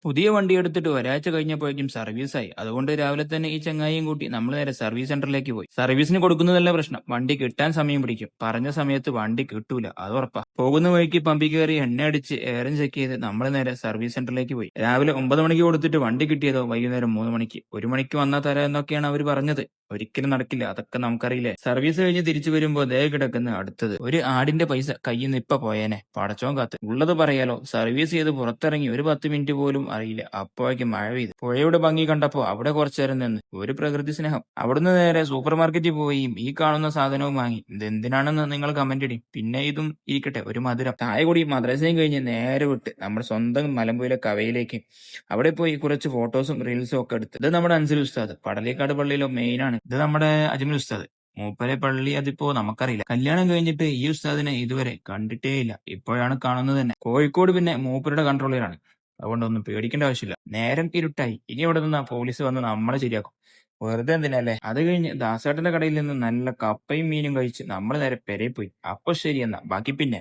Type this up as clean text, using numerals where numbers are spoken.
പുതിയ വണ്ടി എടുത്തിട്ട് ഒരാഴ്ച കഴിഞ്ഞപ്പോഴേക്കും സർവീസായി. അതുകൊണ്ട് രാവിലെ തന്നെ ഈ ചങ്ങായിയും കൂട്ടി നമ്മൾ നേരെ സർവീസ് സെന്ററിലേക്ക് പോയി. സർവീസിന് കൊടുക്കുന്നതല്ല പ്രശ്നം, വണ്ടി കിട്ടാൻ സമയം പിടിക്കും. പറഞ്ഞ സമയത്ത് വണ്ടി കിട്ടൂല, അത് ഉറപ്പാ. പോകുന്ന വഴിക്ക് പമ്പിൽ കയറി എണ്ണ അടിച്ച് എയറും ചെക്ക് ചെയ്ത് നമ്മൾ നേരെ സർവീസ് സെന്ററിലേക്ക് പോയി. രാവിലെ 9 മണിക്ക് കൊടുത്തിട്ട് വണ്ടി കിട്ടിയതോ വൈകുന്നേരം 3 മണിക്ക്. 1 മണിക്ക് വന്നാൽ തരാം എന്നൊക്കെയാണ് അവർ പറഞ്ഞത്. ഒരിക്കലും നടക്കില്ല, അതൊക്കെ നമുക്കറിയില്ലേ. സർവീസ് കഴിഞ്ഞ് തിരിച്ചു വരുമ്പോ ദേ കിടക്കുന്ന അടുത്തത്. ഒരു ആടിന്റെ പൈസ കയ്യിൽ നിന്ന് ഇപ്പൊ പോയേനെ, പടച്ചോൻ കാത്ത്. ഉള്ളത് പറയാലോ, സർവീസ് ചെയ്ത് പുറത്തിറങ്ങി ഒരു 10 മിനിറ്റ് പോലും അറിയില്ല, അപ്പോഴേക്കും മഴ പെയ്തു. പുഴയുടെ ഭംഗി കണ്ടപ്പോ അവിടെ കുറച്ചു നേരം നിന്ന് ഒരു പ്രകൃതി സ്നേഹം. അവിടുന്ന് നേരെ സൂപ്പർ മാർക്കറ്റിൽ പോയി ഈ കാണുന്ന സാധനവും വാങ്ങി. ഇതെന്തിനാണെന്ന് നിങ്ങൾ കമന്റ് ഇടി. പിന്നെ ഇതും ഇരിക്കട്ടെ, ഒരു മധുരം. താഴെ കൂടി മദ്രസയും കഴിഞ്ഞ് നേരെ വിട്ട് നമ്മുടെ സ്വന്തം മലമ്പുഴയിലെ കവയിലേക്ക്. അവിടെ പോയി കുറച്ച് ഫോട്ടോസും റീൽസും ഒക്കെ എടുത്ത്. ഇത് നമ്മുടെ അൻസൽ ഉസ്താദ്, പടലേക്കാട് പള്ളിയിലെ മെയിൻ ആണ്. ഇത് നമ്മുടെ അജ്മൽ ഉസ്താദ്, മൂപ്പരെ പള്ളി അതിപ്പോ നമുക്കറിയില്ല. കല്യാണം കഴിഞ്ഞിട്ട് ഈ ഉസ്താദിനെ ഇതുവരെ കണ്ടിട്ടേ ഇല്ല, ഇപ്പോഴാണ് കാണുന്നത് തന്നെ. കോഴിക്കോട് പിന്നെ മൂപ്പരുടെ കൺട്രോളിലാണ്, അതുകൊണ്ടൊന്നും പേടിക്കേണ്ട ആവശ്യമില്ല. നേരം ഇരുട്ടായി, ഇനി ഇവിടെ നിന്ന് പോലീസ് വന്ന് നമ്മളെ ശരിയാക്കും. വെറുതെ എന്തിനല്ലേ. അത് കഴിഞ്ഞ് ദാസേട്ടന്റെ കടയിൽ നിന്ന് നല്ല കപ്പയും മീനും കഴിച്ച് നമ്മൾ നേരെ പെരയിൽ പോയി. അപ്പൊ ശരി എന്നാ, ബാക്കി പിന്നെ.